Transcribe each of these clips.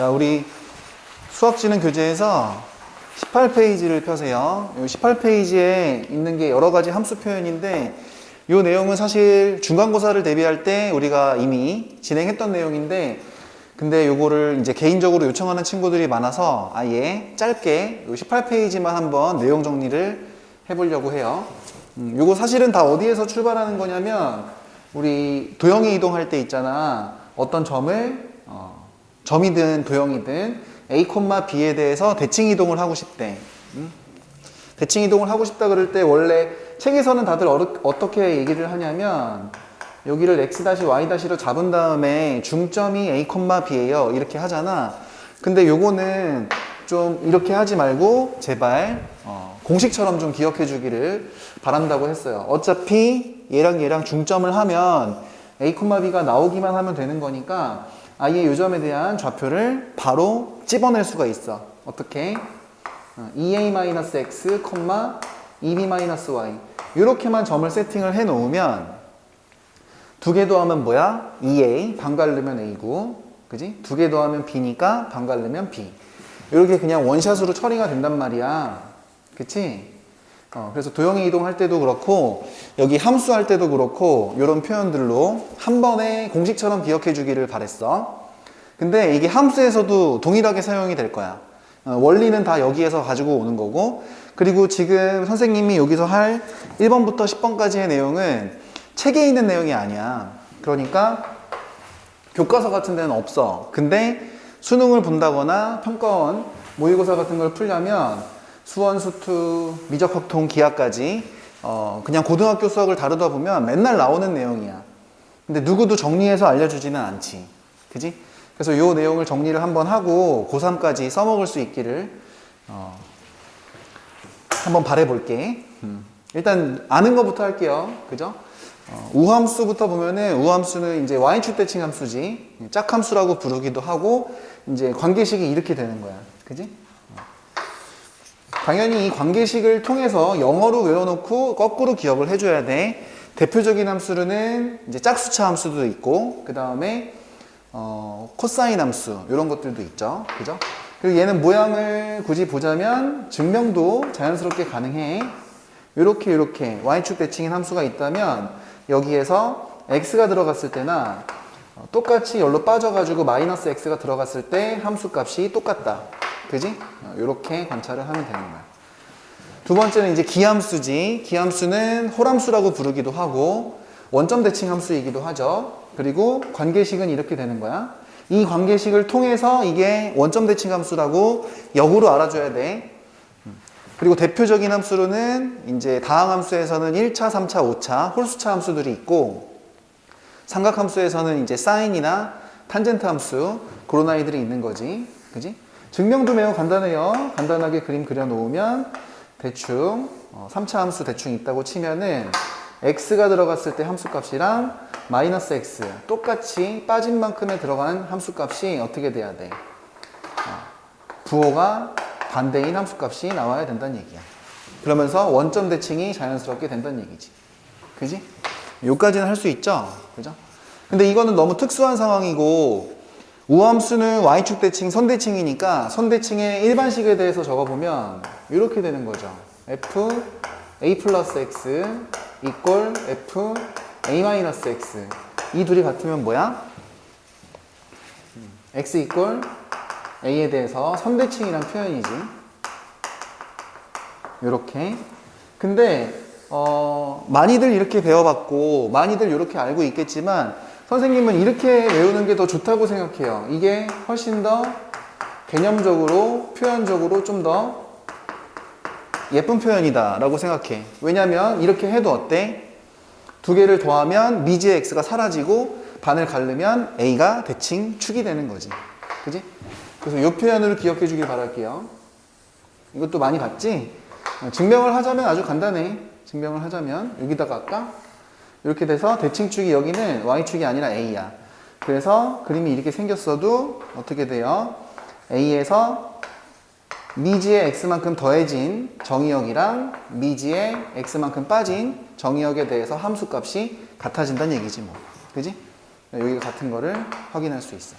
자, 우리 수학지능 교재에서 18페이지를 펴세요. 이 18페이지에 있는 게 여러 가지 함수 표현인데 이 내용은 사실 중간고사를 대비할 때 우리가 이미 진행했던 내용인데 근데 요거를 이제 개인적으로 요청하는 친구들이 많아서 아예 짧게 요 18페이지만 한번 내용 정리를 해보려고 해요. 요거 사실은 다 어디에서 출발하는 거냐면 우리 도형의 이동할 때 있잖아. 어떤 점을 점이든 도형이든 A, B에 대해서 대칭 이동을 하고 싶대. 대칭 이동을 하고 싶다 그럴 때 원래 책에서는 다들 어떻게 얘기를 하냐면 여기를 x-y-로 잡은 다음에 중점이 A, B예요. 이렇게 하잖아. 근데 요거는 좀 이렇게 하지 말고 제발 공식처럼 좀 기억해 주기를 바란다고 했어요. 어차피 얘랑 중점을 하면 A, B가 나오기만 하면 되는 거니까 아예 요 점에 대한 좌표를 바로 찝어낼 수가 있어. 어떻게? 2a-x, 2b-y 이렇게만 점을 세팅을 해 놓으면 두 개 더하면 뭐야? 2a, 반갈르면 a고, 그지? 두 개 더하면 b니까 반갈르면 b. 이렇게 그냥 원샷으로 처리가 된단 말이야. 그치? 그래서 도형의 이동할 때도 그렇고, 여기 함수 할 때도 그렇고, 이런 표현들로 한 번에 공식처럼 기억해 주기를 바랬어. 근데 이게 함수에서도 동일하게 사용이 될 거야. 원리는 다 여기에서 가지고 오는 거고, 그리고 지금 선생님이 여기서 할 1번부터 10번까지의 내용은 책에 있는 내용이 아니야. 그러니까 교과서 같은 데는 없어. 근데 수능을 본다거나 평가원, 모의고사 같은 걸 풀려면 수원, 수투, 미적, 확통, 기하까지 그냥 고등학교 수학을 다루다 보면 맨날 나오는 내용이야. 근데 누구도 정리해서 알려주지는 않지. 그지? 그래서 이 내용을 정리를 한번 하고 고3까지 써먹을 수 있기를 한번 바라볼게. 일단 아는 것부터 할게요. 그죠? 우함수부터 보면은 우함수는 이제 y축 대칭 함수지. 짝함수라고 부르기도 하고 이제 관계식이 이렇게 되는 거야. 그지? 당연히 이 관계식을 통해서 영어로 외워놓고 거꾸로 기억을 해줘야 돼. 대표적인 함수로는 이제 짝수차 함수도 있고 그 다음에 코사인 함수 이런 것들도 있죠. 그죠? 그리고 얘는 모양을 굳이 보자면 증명도 자연스럽게 가능해. 이렇게 y축 대칭인 함수가 있다면 여기에서 x가 들어갔을 때나 똑같이 열로 빠져가지고 마이너스 x가 들어갔을 때 함수 값이 똑같다. 그지? 이렇게 관찰을 하면 되는 거야. 두 번째는 이제 기함수지. 기함수는 홀함수라고 부르기도 하고 원점 대칭 함수이기도 하죠. 그리고 관계식은 이렇게 되는 거야. 이 관계식을 통해서 이게 원점 대칭 함수라고 역으로 알아줘야 돼. 그리고 대표적인 함수로는 이제 다항함수에서는 1차, 3차, 5차 홀수차 함수들이 있고 삼각함수에서는 이제 사인이나 탄젠트 함수 그런 아이들이 있는 거지. 그지? 증명도 매우 간단해요. 간단하게 그림 그려 놓으면 대충 3차 함수 대충 있다고 치면은 x가 들어갔을 때 함수값이랑 마이너스 x 똑같이 빠진 만큼에 들어가는 함수값이 어떻게 돼야 돼? 부호가 반대인 함수값이 나와야 된다는 얘기야. 그러면서 원점 대칭이 자연스럽게 된다는 얘기지. 그지? 여기까지는 할 수 있죠? 그죠? 근데 이거는 너무 특수한 상황이고 우함수는 y축 대칭, 선대칭이니까 선대칭의 일반식에 대해서 적어보면 이렇게 되는 거죠. f a 플러스 x 이꼴 f a 마이너스 x 이 둘이 같으면 뭐야? x 이꼴 a에 대해서 선대칭이란 표현이지. 요렇게. 근데 많이들 이렇게 배워봤고 많이들 이렇게 알고 있겠지만 선생님은 이렇게 외우는 게 더 좋다고 생각해요. 이게 훨씬 더 개념적으로 표현적으로 좀 더 예쁜 표현이다 라고 생각해. 왜냐면 이렇게 해도 어때? 두 개를 더하면 미지의 x가 사라지고 반을 가르면 a가 대칭 축이 되는 거지. 그지? 그래서 이 표현을 기억해 주길 바랄게요. 이것도 많이 봤지? 증명을 하자면 아주 간단해. 증명을 하자면 여기다가 할까? 이렇게 돼서 대칭축이 여기는 y축이 아니라 a야. 그래서 그림이 이렇게 생겼어도 어떻게 돼요? a에서 미지의 x만큼 더해진 정의역이랑 미지의 x만큼 빠진 정의역에 대해서 함수값이 같아진다는 얘기지 뭐. 그지? 여기가 같은 거를 확인할 수 있어.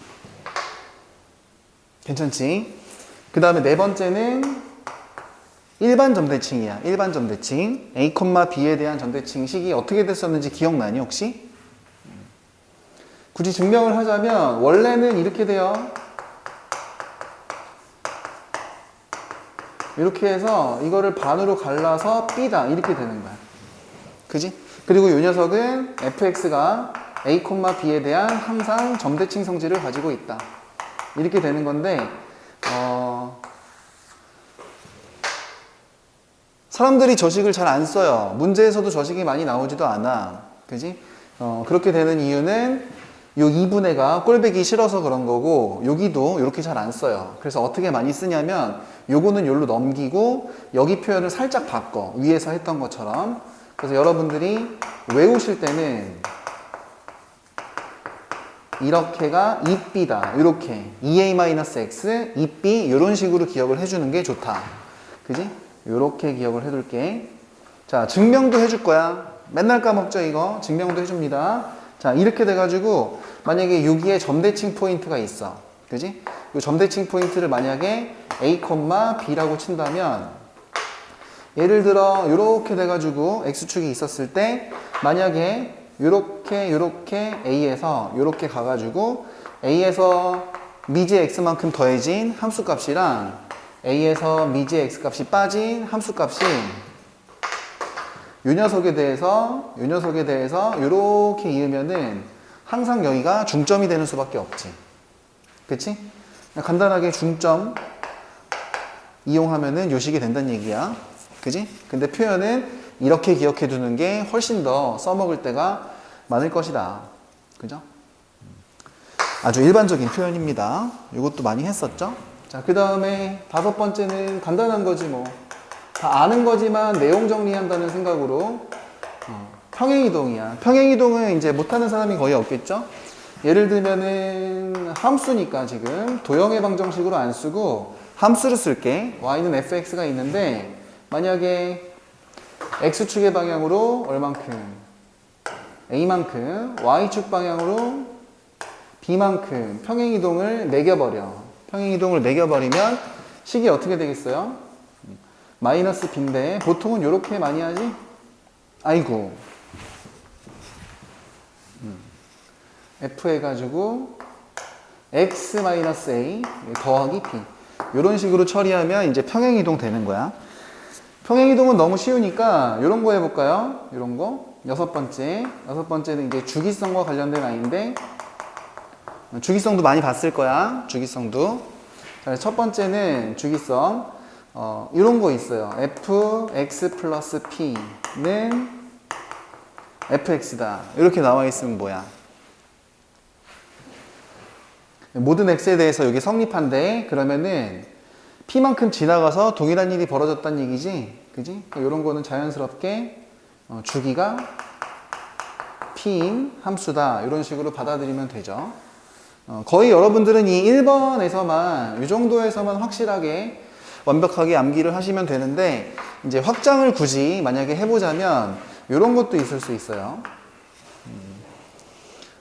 괜찮지? 그 다음에 네 번째는 일반 점대칭이야. 일반 점대칭. A, B에 대한 점대칭식이 어떻게 됐었는지 기억나니 혹시? 굳이 증명을 하자면 원래는 이렇게 돼요. 이렇게 해서 이거를 반으로 갈라서 B다 이렇게 되는 거야. 그지? 그리고 이 녀석은 fx가 A, B에 대한 항상 점대칭 성질을 가지고 있다. 이렇게 되는 건데 사람들이 저식을 잘 안 써요. 문제에서도 저식이 많이 나오지도 않아. 그지? 그렇게 되는 이유는 요 2분의가 꼴배기 싫어서 그런 거고 여기도 이렇게 잘 안 써요. 그래서 어떻게 많이 쓰냐면 요거는 요로 넘기고 여기 표현을 살짝 바꿔. 위에서 했던 것처럼. 그래서 여러분들이 외우실 때는 이렇게가 2b다. 이렇게 2a-x, 2b 이런 식으로 기억을 해주는 게 좋다. 그지? 이렇게 기억을 해둘게. 자, 증명도 해줄 거야. 맨날 까먹죠 이거. 증명도 해줍니다. 자, 이렇게 돼가지고 만약에 여기에 점대칭 포인트가 있어. 그지? 이 점대칭 포인트를 만약에 A, B라고 친다면 예를 들어 이렇게 돼가지고 X축이 있었을 때 만약에 요렇게 A에서 요렇게 가가지고 A에서 미지 X만큼 더해진 함수값이랑 A에서 미지 X값이 빠진 함수값이 요 녀석에 대해서 요렇게 이으면은 항상 여기가 중점이 되는 수밖에 없지. 그치? 간단하게 중점 이용하면은 요식이 된다는 얘기야. 그지? 근데 표현은 이렇게 기억해 두는 게 훨씬 더 써먹을 때가 많을 것이다. 그죠? 아주 일반적인 표현입니다. 이것도 많이 했었죠? 자, 그 다음에 다섯 번째는 간단한 거지 뭐. 다 아는 거지만 내용 정리한다는 생각으로 평행이동이야. 평행이동은 이제 못하는 사람이 거의 없겠죠? 예를 들면은 함수니까 지금 도형의 방정식으로 안 쓰고 함수를 쓸게. y는 fx가 있는데 만약에 x축의 방향으로 얼만큼 a만큼 y축 방향으로 b만큼 평행이동을 매겨버려. 평행이동을 매겨버리면 식이 어떻게 되겠어요? 마이너스 b인데 보통은 이렇게 많이 하지? 아이고 f 해가지고 x-a 더하기 b 이런 식으로 처리하면 이제 평행이동 되는 거야. 평행이동은 너무 쉬우니까 이런 거 해볼까요? 이런 거 여섯 번째는 이제 주기성과 관련된 아이인데 주기성도 많이 봤을 거야. 주기성도. 자, 첫 번째는 주기성. 이런 거 있어요. fx 플러스 p는 fx다. 이렇게 나와 있으면 뭐야? 모든 x에 대해서 여기 성립한데 그러면은 p만큼 지나가서 동일한 일이 벌어졌다는 얘기지. 그지? 이런 거는 자연스럽게 주기가 p인 함수다. 이런 식으로 받아들이면 되죠. 거의 여러분들은 이 1번에서만 이 정도에서만 확실하게 완벽하게 암기를 하시면 되는데 이제 확장을 굳이 만약에 해보자면 이런 것도 있을 수 있어요.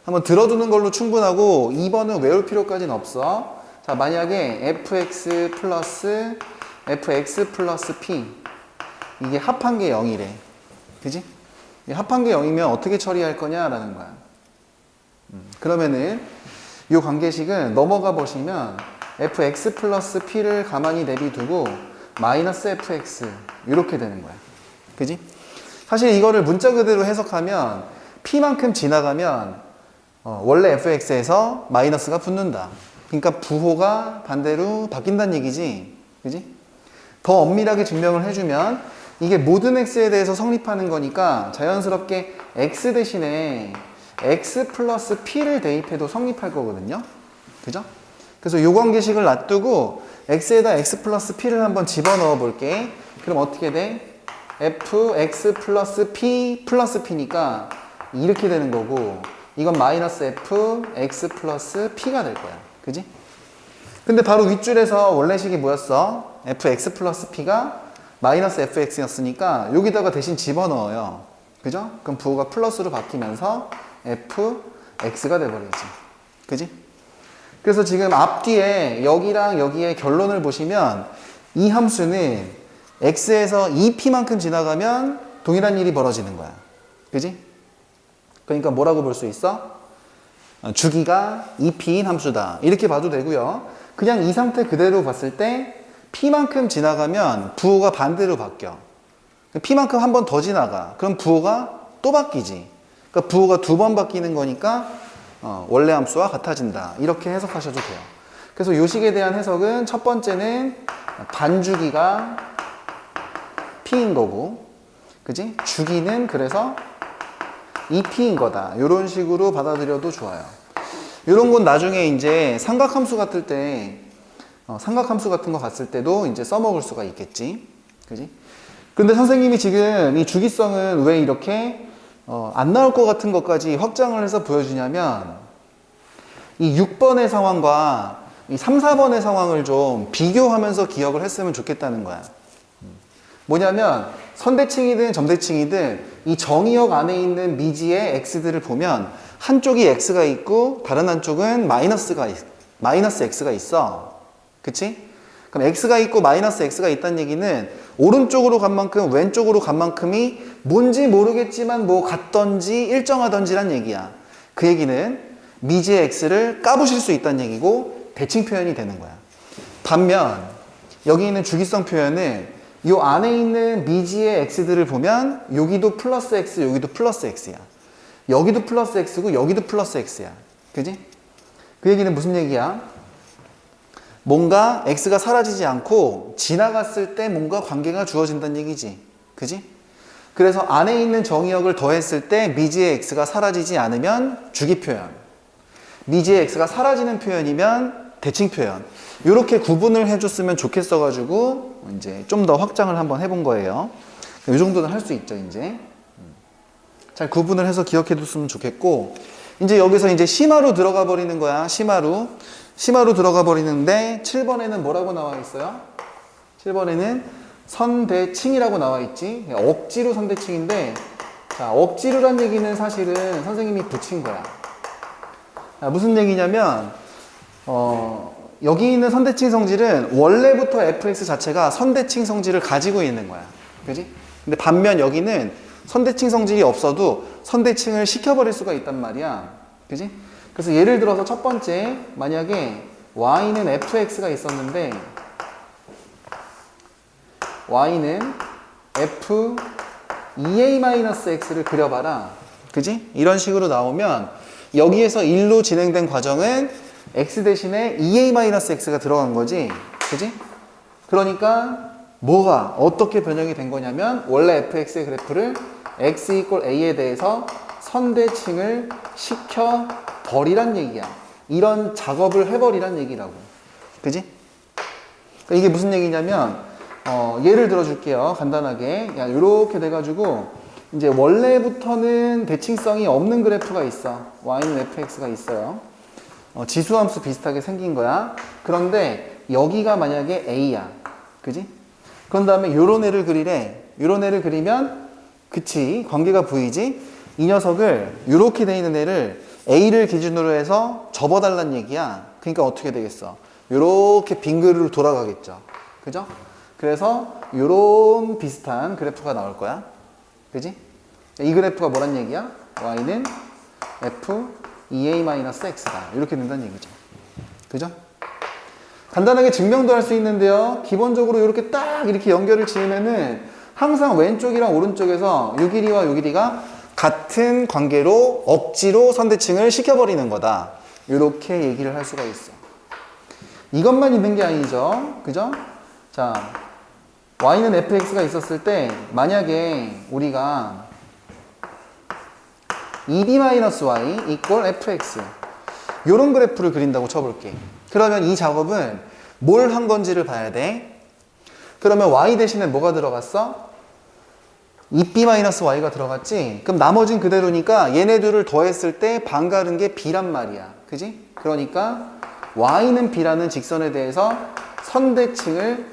한번 들어두는 걸로 충분하고 2번은 외울 필요까지는 없어. 자, 만약에 fx 플러스 p 이게 합한 게 0이래. 그지? 합한 게 0이면 어떻게 처리할 거냐라는 거야. 그러면은 이 관계식은 넘어가 보시면 fx 플러스 p를 가만히 내비두고 마이너스 fx 이렇게 되는 거야. 그지? 사실 이거를 문자 그대로 해석하면 p만큼 지나가면 원래 fx에서 마이너스가 붙는다. 그러니까 부호가 반대로 바뀐다는 얘기지. 그지? 더 엄밀하게 증명을 해주면 이게 모든 x에 대해서 성립하는 거니까 자연스럽게 x 대신에 x 플러스 p를 대입해도 성립할 거거든요. 그죠? 그래서 이 관계식을 놔두고 x에다 x 플러스 p를 한번 집어넣어 볼게. 그럼 어떻게 돼? fx 플러스 p 플러스 p니까 이렇게 되는 거고 이건 마이너스 f x 플러스 p가 될 거야. 그지? 근데 바로 윗줄에서 원래 식이 뭐였어? fx 플러스 p가 마이너스 fx였으니까 여기다가 대신 집어넣어요. 그죠? 그럼 부호가 플러스로 바뀌면서 fx가 돼버리지. 그지? 그래서 지금 앞뒤에 여기랑 여기에 결론을 보시면 이 함수는 x에서 2p만큼 지나가면 동일한 일이 벌어지는 거야. 그지? 그러니까 뭐라고 볼 수 있어? 주기가 2p인 함수다. 이렇게 봐도 되고요. 그냥 이 상태 그대로 봤을 때 p만큼 지나가면 부호가 반대로 바뀌어. p만큼 한 번 더 지나가. 그럼 부호가 또 바뀌지. 그러니까 부호가 2번 바뀌는 거니까 원래 함수와 같아진다. 이렇게 해석하셔도 돼요. 그래서 요식에 대한 해석은 첫 번째는 반주기가 p인 거고, 그지? 주기는 그래서 2p인 거다. 이런 식으로 받아들여도 좋아요. 이런 건 나중에 이제 삼각함수 같을 때, 삼각함수 같은 거 봤을 때도 이제 써먹을 수가 있겠지. 그지? 근데 선생님이 지금 이 주기성은 왜 이렇게 안 나올 것 같은 것까지 확장을 해서 보여주냐면, 이 6번의 상황과 이 3, 4번의 상황을 좀 비교하면서 기억을 했으면 좋겠다는 거야. 뭐냐면 선대칭이든 점대칭이든 이 정의역 안에 있는 미지의 x들을 보면 한쪽이 x가 있고 다른 한쪽은 마이너스 x가 있어. 그치? 그럼 x가 있고 마이너스 x가 있다는 얘기는 오른쪽으로 간 만큼 왼쪽으로 간 만큼이 뭔지 모르겠지만 뭐 같던지 일정하던지란 얘기야. 그 얘기는 미지의 x를 까부실 수 있다는 얘기고 대칭 표현이 되는 거야. 반면 여기 있는 주기성 표현은 이 안에 있는 미지의 x들을 보면 여기도 플러스 x, 여기도 플러스 x야. 여기도 플러스 x고 여기도 플러스 x야. 그지? 그 얘기는 무슨 얘기야? 뭔가 x가 사라지지 않고 지나갔을 때 뭔가 관계가 주어진다는 얘기지. 그지? 그래서 안에 있는 정의역을 더했을 때 미지의 x가 사라지지 않으면 주기 표현, 미지의 x가 사라지는 표현이면 대칭 표현. 이렇게 구분을 해줬으면 좋겠어가지고 이제 좀 더 확장을 한번 해본 거예요. 이 정도는 할 수 있죠, 이제. 잘 구분을 해서 기억해뒀으면 좋겠고, 이제 여기서 이제 심화로 들어가 버리는 거야. 심화로 들어가 버리는데 7번에는 뭐라고 나와 있어요? 7번에는 선대칭이라고 나와 있지. 억지로 선대칭인데, 자, 억지로란 얘기는 사실은 선생님이 붙인 거야. 무슨 얘기냐면 여기 있는 선대칭 성질은 원래부터 fx 자체가 선대칭 성질을 가지고 있는 거야. 그지? 근데 반면 여기는 선대칭 성질이 없어도 선대칭을 시켜버릴 수가 있단 말이야. 그지? 그래서 예를 들어서 첫 번째, 만약에 y는 fx가 있었는데 y는 f 2a-x를 그려봐라. 그지? 이런 식으로 나오면 여기에서 1로 진행된 과정은 x 대신에 2a-x가 들어간 거지. 그지? 그러니까 뭐가 어떻게 변형이 된 거냐면 원래 fx의 그래프를 x = a에 대해서 선대칭을 시켜 버리란 얘기야. 이런 작업을 해버리란 얘기라고. 그지? 그러니까 이게 무슨 얘기냐면 예를 들어 줄게요. 간단하게. 이렇게 돼가지고 이제 원래부터는 대칭성이 없는 그래프가 있어. y는 fx가 있어요. 지수함수 비슷하게 생긴 거야. 그런데 여기가 만약에 a야. 그지? 그런 다음에 요런 애를 그리래. 요런 애를 그리면 그치, 관계가 보이지? 이 녀석을 이렇게 돼 있는 애를 a를 기준으로 해서 접어달란 얘기야. 그러니까 어떻게 되겠어? 요렇게 빙 그루로 돌아가겠죠. 그죠? 그래서 요런 비슷한 그래프가 나올 거야. 그지? 이 그래프가 뭐란 얘기야? y는 f 2a-x다. 이렇게 된다는 얘기죠. 그죠? 간단하게 증명도 할 수 있는데요. 기본적으로 이렇게 딱 이렇게 연결을 지으면은 항상 왼쪽이랑 오른쪽에서 요 길이와 요 길이가 같은 관계로 억지로 선대칭을 시켜버리는 거다. 이렇게 얘기를 할 수가 있어. 이것만 있는 게 아니죠. 그죠? 자, y는 fx가 있었을 때 만약에 우리가 2b-y = fx 요런 그래프를 그린다고 쳐볼게. 그러면 이 작업은 뭘 한 건지를 봐야 돼. 그러면 y 대신에 뭐가 들어갔어? 2b-y가 들어갔지? 그럼 나머진 그대로니까 얘네들을 더했을 때 반가른 게 b란 말이야. 그지? 그러니까 y는 b라는 직선에 대해서 선대칭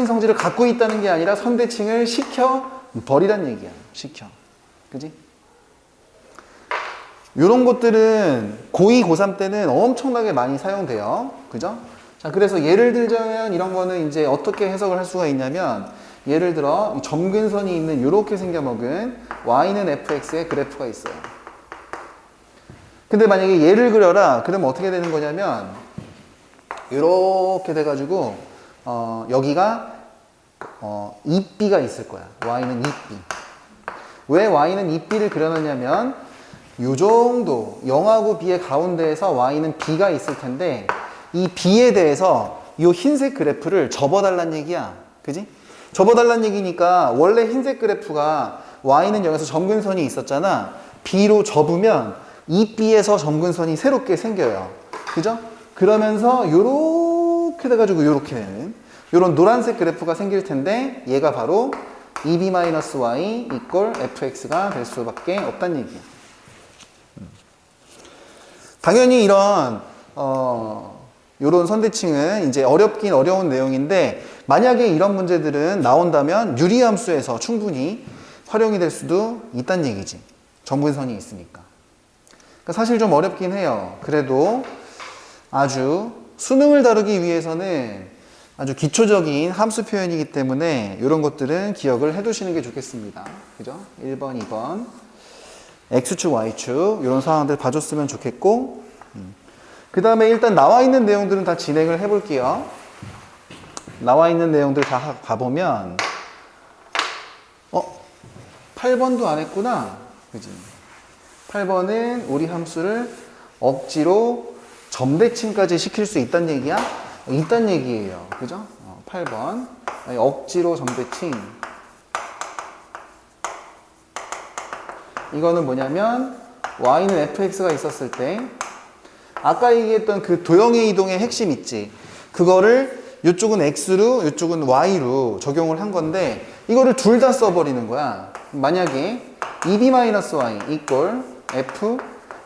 성질을 갖고 있다는 게 아니라 선대칭을 시켜 버리란 얘기야. 시켜. 그지? 이런 것들은 고2, 고3 때는 엄청나게 많이 사용돼요. 그죠? 자, 그래서 예를 들자면 이런 거는 이제 어떻게 해석을 할 수가 있냐면, 예를 들어 이 점근선이 있는 이렇게 생겨먹은 y는 fx의 그래프가 있어요. 근데 만약에 얘를 그려라 그러면 어떻게 되는 거냐면 이렇게 돼가지고 여기가 2b가 있을 거야. y는 2b. 왜 y는 2b를 그려놨냐면 요 정도 0하고 b의 가운데에서 y는 b가 있을 텐데, 이 b에 대해서 이 흰색 그래프를 접어달란 얘기야. 그지? 접어달란 얘기니까 원래 흰색 그래프가 y는 0에서 점근선이 있었잖아. b로 접으면 이 b에서 점근선이 새롭게 생겨요. 그죠? 그러면서 요렇게 돼가지고 요렇게 되는 요런 노란색 그래프가 생길 텐데, 얘가 바로 2b-y 이꼴 fx가 될 수밖에 없다는 얘기야. 당연히 이런 요런 선대칭은 이제 어렵긴 어려운 내용인데, 만약에 이런 문제들은 나온다면 유리함수에서 충분히 활용이 될 수도 있다는 얘기지. 점근선이 있으니까. 그러니까 사실 좀 어렵긴 해요. 그래도 아주 수능을 다루기 위해서는 아주 기초적인 함수 표현이기 때문에 이런 것들은 기억을 해 두시는 게 좋겠습니다. 그죠? 1번, 2번. X축, Y축 이런 상황들 봐줬으면 좋겠고, 그 다음에 일단 나와 있는 내용들은 다 진행을 해 볼게요. 나와 있는 내용들 다 가보면 8번도 안 했구나. 그지? 8번은 우리 함수를 억지로 점대칭까지 시킬 수 있다는 얘기야? 있다는 얘기예요. 그죠? 8번. 억지로 점대칭. 이거는 뭐냐면 y는 fx가 있었을 때 아까 얘기했던 그 도형의 이동의 핵심 있지? 그거를 이쪽은 x로 이쪽은 y로 적용을 한 건데, 이거를 둘 다 써버리는 거야. 만약에 2b-y 이꼴 f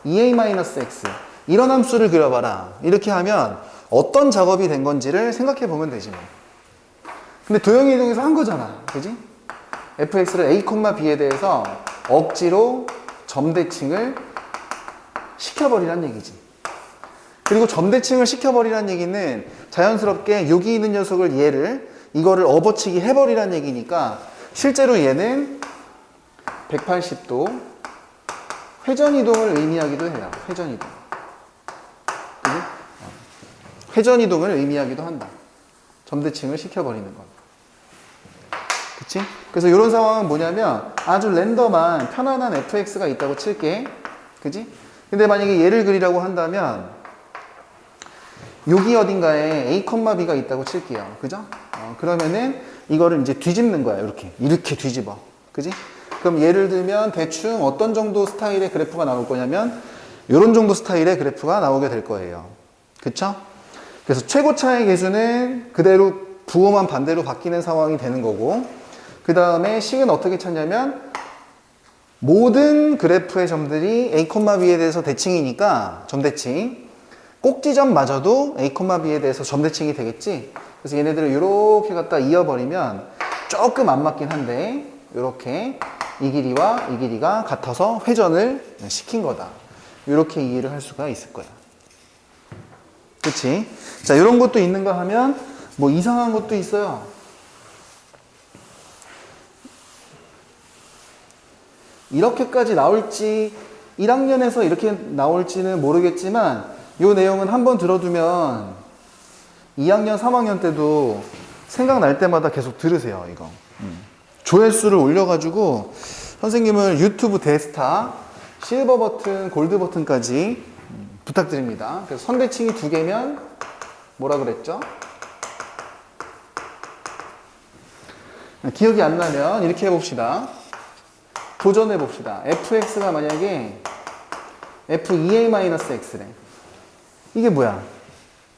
2a-x 이런 함수를 그려봐라. 이렇게 하면 어떤 작업이 된 건지를 생각해 보면 되지 뭐. 근데 도형의 이동에서 한 거잖아. 그지? fx를 a, b에 대해서 억지로 점대칭을 시켜버리란 얘기지. 그리고 점대칭을 시켜버리란 얘기는 자연스럽게 여기 있는 녀석을 이거를 업어치기 해버리란 얘기니까, 실제로 얘는 180도 회전이동을 의미하기도 해요. 회전이동. 그지? 회전이동을 의미하기도 한다. 점대칭을 시켜버리는 건. 그치? 그래서 이런 상황은 뭐냐면 아주 랜덤한 편안한 fx가 있다고 칠게. 그지? 근데 만약에 얘를 그리라고 한다면 여기 어딘가에 a, b가 있다고 칠게요. 그죠? 그러면은 이거를 이제 뒤집는 거야. 이렇게 뒤집어. 그지? 그럼 예를 들면 대충 어떤 정도 스타일의 그래프가 나올 거냐면 이런 정도 스타일의 그래프가 나오게 될 거예요. 그쵸? 그래서 최고차의 계수는 그대로 부호만 반대로 바뀌는 상황이 되는 거고, 그 다음에 식은 어떻게 찾냐면 모든 그래프의 점들이 a, b에 대해서 대칭이니까 점대칭, 꼭지점마저도 a, b에 대해서 점대칭이 되겠지. 그래서 얘네들을 이렇게 갖다 이어버리면 조금 안 맞긴 한데 이렇게 이 길이와 이 길이가 같아서 회전을 시킨 거다. 이렇게 이해를 할 수가 있을 거야. 그치? 자, 이런 것도 있는가 하면 뭐 이상한 것도 있어요. 이렇게까지 나올지 1학년에서 이렇게 나올지는 모르겠지만 이 내용은 한번 들어두면 2학년, 3학년 때도 생각날 때마다 계속 들으세요. 이거 조회수를 올려가지고 선생님을 유튜브 대스타 실버 버튼, 골드 버튼까지 부탁드립니다. 그래서 선대칭이 2개면 뭐라 그랬죠? 기억이 안 나면 이렇게 해봅시다. 도전해 봅시다. fx가 만약에 f2a-x래. 이게 뭐야?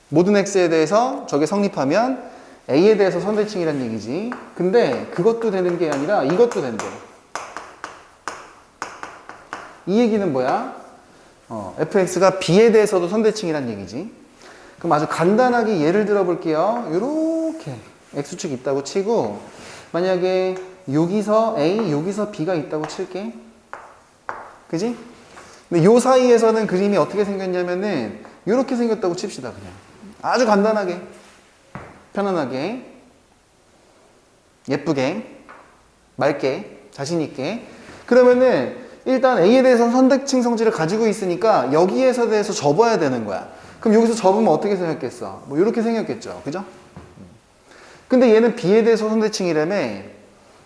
모든 x에 대해서 저게 성립하면 a에 대해서 선대칭이란 얘기지. 근데 그것도 되는 게 아니라 이것도 된대. 이 얘기는 뭐야? fx가 b에 대해서도 선대칭이란 얘기지. 그럼 아주 간단하게 예를 들어 볼게요. 요렇게 x축 있다고 치고, 만약에 여기서 A, 여기서 B가 있다고 칠게. 그지? 근데 요 사이에서는 그림이 어떻게 생겼냐면은 이렇게 생겼다고 칩시다. 그냥 아주 간단하게 편안하게 예쁘게 맑게 자신 있게. 그러면은 일단 A에 대해서 선대칭 성질을 가지고 있으니까 여기에서 대해서 접어야 되는 거야. 그럼 여기서 접으면 어떻게 생겼겠어? 뭐 이렇게 생겼겠죠. 그죠? 근데 얘는 B에 대해서 선대칭이라며.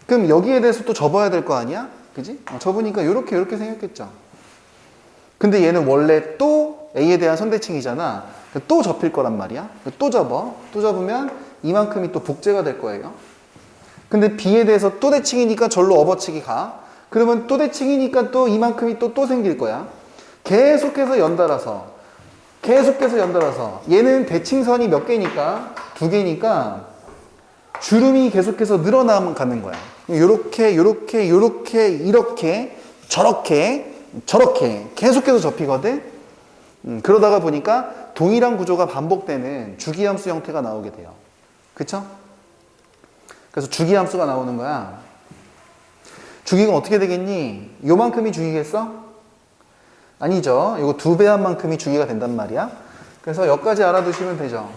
그럼 여기에 대해서 또 접어야 될 거 아니야? 그지? 접으니까 이렇게 생겼겠죠. 근데 얘는 원래 또 A에 대한 선대칭이잖아. 또 접힐 거란 말이야. 또 접어. 또 접으면 이만큼이 또 복제가 될 거예요. 근데 B에 대해서 또 대칭이니까 절로 업어치기 가. 그러면 또 대칭이니까 또 이만큼이 또 생길 거야. 계속해서 연달아서 얘는 대칭선이 몇 개니까? 2개니까 주름이 계속해서 늘어나가는 거야. 요렇게 저렇게 계속해서 접히거든. 그러다가 보니까 동일한 구조가 반복되는 주기함수 형태가 나오게 돼요. 그쵸? 그래서 주기함수가 나오는 거야. 주기가 어떻게 되겠니? 요만큼이 주기겠어? 아니죠. 이거 2배한 만큼이 주기가 된단 말이야. 그래서 여기까지 알아두시면 되죠.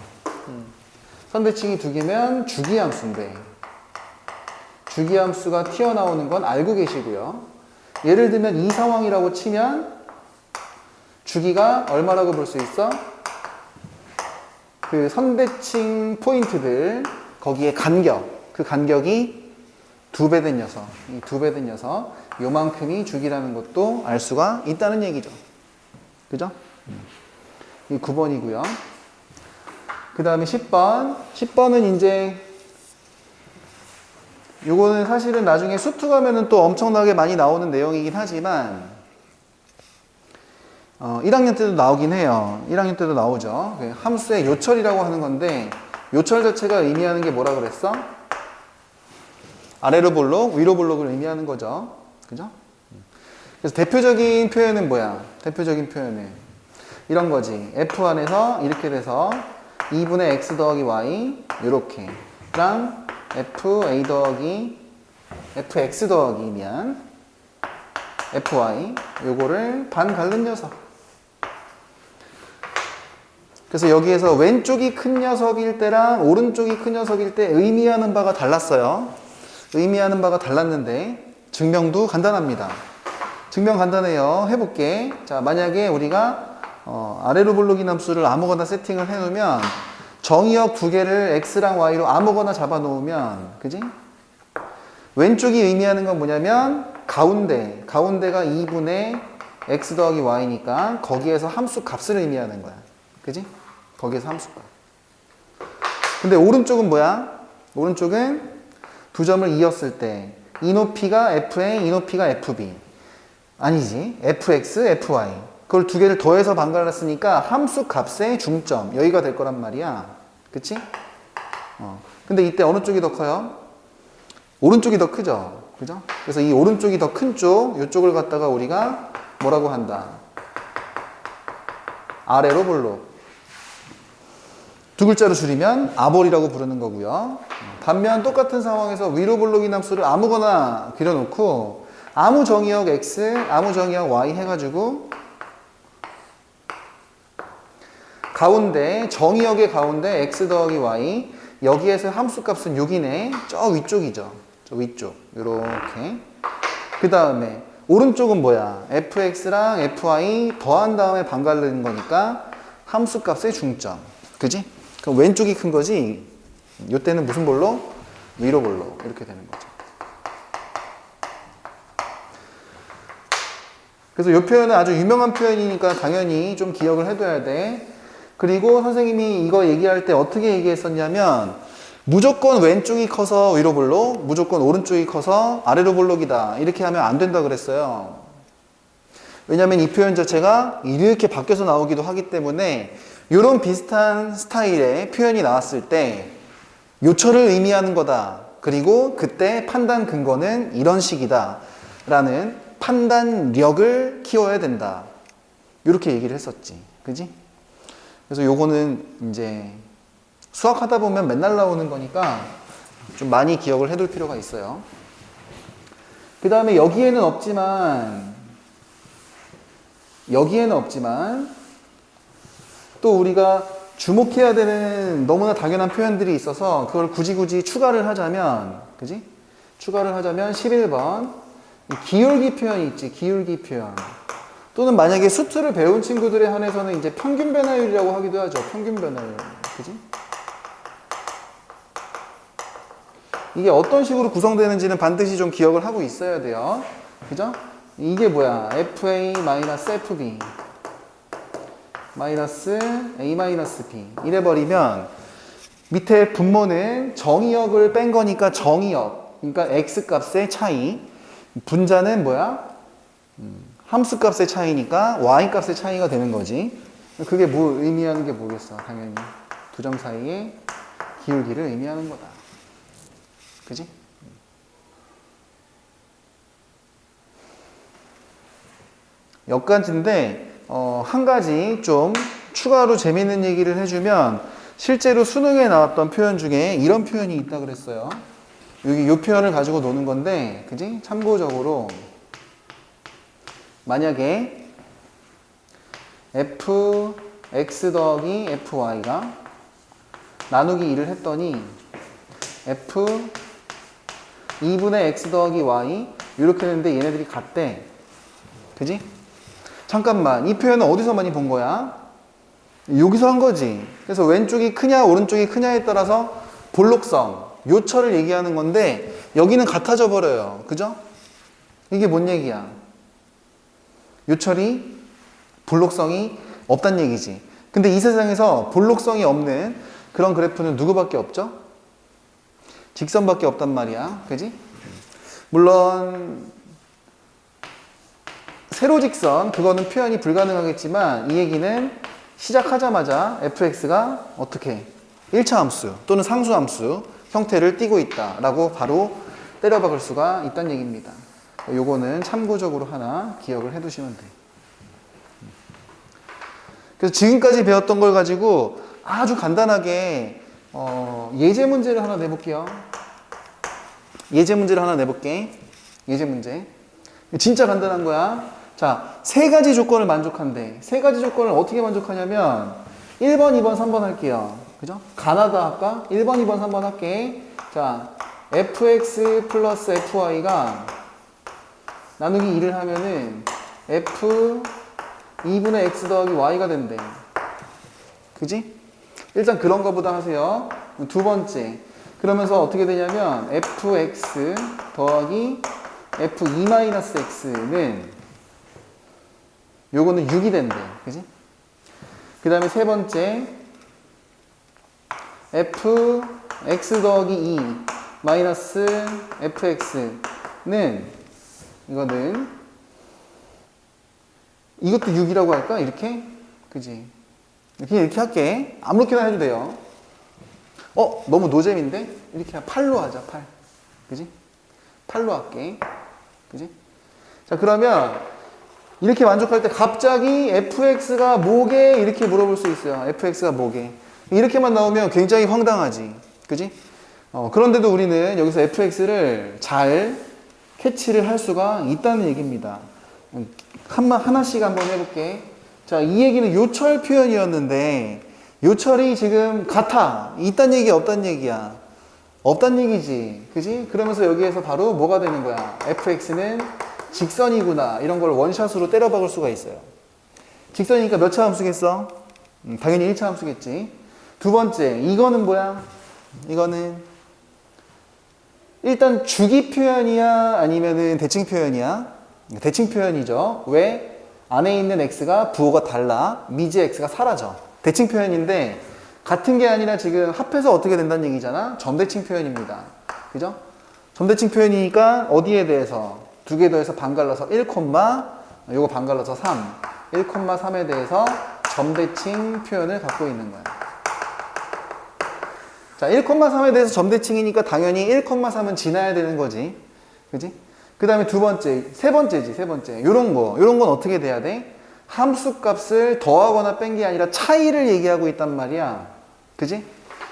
선대칭이 2개면 주기함수인데 주기함수가 튀어나오는 건 알고 계시고요. 예를 들면 이 상황이라고 치면 주기가 얼마라고 볼 수 있어? 그 선대칭 포인트들 거기에 간격, 그 간격이 2배 된 녀석, 이 2배 된 녀석 요만큼이 주기라는 것도 알 수가 있다는 얘기죠. 그죠? 이 9번이고요. 그 다음에 10번. 10번은 이제 요거는 사실은 나중에 수투 가면은 또 엄청나게 많이 나오는 내용이긴 하지만 1학년 때도 나오긴 해요. 1학년 때도 나오죠. 함수의 요철이라고 하는 건데 요철 자체가 의미하는 게 뭐라 그랬어? 아래로 볼록, 위로 볼록을 의미하는 거죠. 그죠? 그래서 대표적인 표현은 뭐야? 대표적인 표현은 이런 거지. F 안에서 이렇게 돼서 2분의 x 더하기 y 요렇게 랑 fa 더하기 fx 더하기 미안 fy 요거를 반 갈른 녀석. 그래서 여기에서 왼쪽이 큰 녀석일 때랑 오른쪽이 큰 녀석일 때 의미하는 바가 달랐어요. 의미하는 바가 달랐는데 증명도 간단합니다. 증명 간단해요. 해볼게. 자, 만약에 우리가 아래로 볼록인 함수를 아무거나 세팅을 해놓으면 정의역 2개를 x랑 y로 아무거나 잡아놓으면 그지? 왼쪽이 의미하는 건 뭐냐면 가운데가 2분의 x 더하기 y니까 거기에서 함수 값을 의미하는 거야. 그지? 거기에서 함수 값. 근데 오른쪽은 뭐야? 오른쪽은 두 점을 이었을 때 이 높이가 fa, 이 높이가 fb. 아니지. fx, fy. 그걸 2개를 더해서 반갈랐으니까 함수 값의 중점. 여기가 될 거란 말이야. 그치? 근데 이때 어느 쪽이 더 커요? 오른쪽이 더 크죠? 그죠? 그래서 이 오른쪽이 더 큰 쪽, 이쪽을 갖다가 우리가 뭐라고 한다? 아래로 볼록. 2글자로 줄이면 아볼이라고 부르는 거고요. 반면 똑같은 상황에서 위로 볼록인 함수를 아무거나 그려놓고 아무 정의역 x, 아무 정의역 y 해가지고 가운데, 정의역의 가운데 x 더하기 y 여기에서 함수값은 6이네. 저 위쪽이죠. 저 위쪽. 요렇게. 그 다음에 오른쪽은 뭐야? fx랑 fy 더한 다음에 반갈르는 거니까 함수값의 중점. 그지? 그럼 왼쪽이 큰 거지. 요때는 무슨 볼록? 위로 볼록. 이렇게 되는 거죠. 그래서 이 표현은 아주 유명한 표현이니까 당연히 좀 기억을 해둬야 돼. 그리고 선생님이 이거 얘기할 때 어떻게 얘기했었냐면 무조건 왼쪽이 커서 위로 볼록, 무조건 오른쪽이 커서 아래로 볼록이다. 이렇게 하면 안 된다 그랬어요. 왜냐면 이 표현 자체가 이렇게 바뀌어서 나오기도 하기 때문에 이런 비슷한 스타일의 표현이 나왔을 때 요철을 의미하는 거다. 그리고 그때 판단 근거는 이런 식이다. 라는 판단력을 키워야 된다. 이렇게 얘기를 했었지. 그지? 그래서 요거는 이제 수학하다 보면 맨날 나오는 거니까 좀 많이 기억을 해둘 필요가 있어요. 그 다음에 여기에는 없지만 여기에는 없지만 또 우리가 주목해야 되는 너무나 당연한 표현들이 있어서 그걸 굳이 추가를 하자면, 그지? 추가를 하자면 11번 기울기 표현이 있지. 기울기 표현. 또는 만약에 수트를 배운 친구들에 한해서는 이제 평균 변화율이라고 하기도 하죠. 평균 변화율. 그지? 이게 어떤 식으로 구성되는지는 반드시 좀 기억을 하고 있어야 돼요. 그죠? 이게 뭐야? FA-FB 마이너스 A-B 이래버리면 밑에 분모는 정의역을 뺀 거니까 정의역, 그러니까 X값의 차이, 분자는 뭐야? 함수값의 차이니까 Y값의 차이가 되는 거지. 그게 뭐 의미하는 게 뭐겠어? 당연히 두 점 사이의 기울기를 의미하는 거다. 그지? 역간지인데 한 가지 좀 추가로 재밌는 얘기를 해주면 실제로 수능에 나왔던 표현 중에 이런 표현이 있다 그랬어요. 여기 이 표현을 가지고 노는 건데, 그지? 참고적으로 만약에 fx 더하기 fy가 나누기 2를 했더니 f 2분의 x 더하기 y 이렇게 했는데 얘네들이 같대. 그지? 잠깐만, 이 표현은 어디서 많이 본 거야? 여기서 한 거지. 그래서 왼쪽이 크냐 오른쪽이 크냐에 따라서 볼록성, 요철을 얘기하는 건데 여기는 같아져 버려요. 그죠? 이게 뭔 얘기야? 요철이 볼록성이 없단 얘기지. 근데 이 세상에서 볼록성이 없는 그런 그래프는 누구밖에 없죠? 직선밖에 없단 말이야. 그지? 물론 세로직선, 그거는 표현이 불가능하겠지만 이 얘기는 시작하자마자 fx가 어떻게 1차 함수 또는 상수 함수 형태를 띠고 있다라고 바로 때려박을 수가 있다는 얘기입니다. 요거는 참고적으로 하나 기억을 해 두시면 돼요. 그래서 지금까지 배웠던 걸 가지고 아주 간단하게 예제 문제를 하나 내볼게요. 예제 문제를 하나 내볼게. 예제 문제. 진짜 간단한 거야. 자, 세 가지 조건을 만족한대. 세 가지 조건을 어떻게 만족하냐면 1번, 2번, 3번 할게요. 그죠? 가나다 할까? 1번, 2번, 3번 할게. 자, fx 플러스 fy가 나누기 2를 하면은 f 2분의 x 더하기 y가 된대. 그지? 일단 그런 거보다 하세요. 두 번째. 그러면서 어떻게 되냐면 fx 더하기 f2-x는 요거는 6이 된대. 그지? 그 다음에 세 번째 fx 더하기 2 마이너스 fx는 이거는 이것도 6이라고 할까? 이렇게? 그지? 이렇게 할게. 아무렇게나 해도 돼요. 너무 노잼인데? 이렇게 8로 하자. 8. 그지? 8로 할게. 그지? 자, 그러면 이렇게 만족할 때 갑자기 fx가 뭐게? 이렇게 물어볼 수 있어요. fx가 뭐게? 이렇게만 나오면 굉장히 황당하지. 그지? 그런데도 우리는 여기서 fx를 잘 캐치를 할 수가 있다는 얘기입니다. 하나씩 한번 해볼게. 자, 이 얘기는 요철 표현이었는데 요철이 지금 같아. 있단 얘기 없단 얘기야. 없단 얘기지. 그지? 그러면서 여기에서 바로 뭐가 되는 거야? fx는 직선이구나. 이런 걸 원샷으로 때려박을 수가 있어요. 직선이니까 몇 차 함수겠어? 당연히 1차 함수겠지. 두 번째, 이거는 뭐야? 이거는 일단 주기 표현이야? 아니면은 대칭 표현이야? 대칭 표현이죠. 왜? 안에 있는 x가 부호가 달라. 미지 x가 사라져. 대칭 표현인데 같은 게 아니라 지금 합해서 어떻게 된다는 얘기잖아. 점대칭 표현입니다. 그죠? 점대칭 표현이니까 어디에 대해서 두 개 더해서 반 갈라서 1, 요거 반 갈라서 3. 1,3에 대해서 점대칭 표현을 갖고 있는 거야. 자, 1,3에 대해서 점대칭이니까 당연히 1,3은 지나야 되는 거지. 그지? 그 다음에 세 번째. 요런 건 어떻게 돼야 돼? 함수 값을 더하거나 뺀 게 아니라 차이를 얘기하고 있단 말이야. 그지?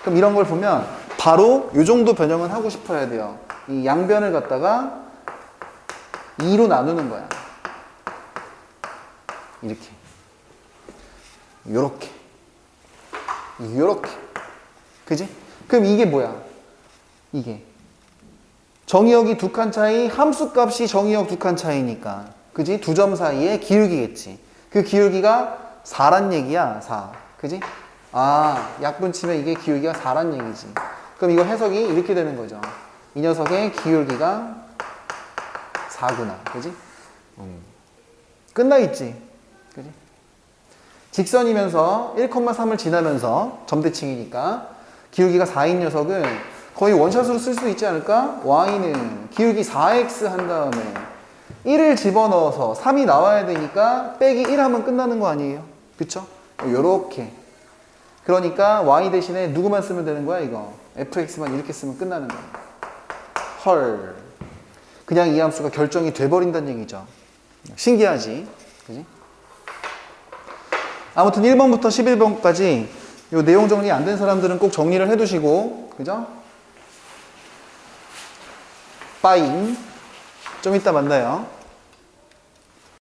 그럼 이런 걸 보면 바로 요 정도 변형은 하고 싶어야 돼요. 이 양변을 갖다가 2로 나누는 거야. 이렇게. 요렇게. 요렇게. 그지? 그럼 이게 뭐야? 이게. 정의역이 두 칸 차이, 함수값이 정의역 두 칸 차이니까. 그지? 두 점 사이에 기울기겠지. 그 기울기가 4란 얘기야, 4. 그지? 아, 약분 치면 이게 기울기가 4란 얘기지. 그럼 이거 해석이 이렇게 되는 거죠. 이 녀석의 기울기가 4구나. 그지? 끝나 있지. 그지? 직선이면서 1,3을 지나면서 점대칭이니까 기울기가 4인 녀석은 거의 원샷으로 쓸 수 있지 않을까? y는 기울기 4x 한 다음에 1을 집어넣어서 3이 나와야 되니까 빼기 1 하면 끝나는 거 아니에요? 그쵸? 요렇게. 그러니까 y 대신에 누구만 쓰면 되는 거야 이거? fx만 이렇게 쓰면 끝나는 거야. 헐. 그냥 이 함수가 결정이 돼버린다는 얘기죠. 신기하지? 그지? 아무튼 1번부터 11번까지 요 내용 정리 안 된 사람들은 꼭 정리를 해두시고, 그죠? 빠잉. 좀 이따 만나요.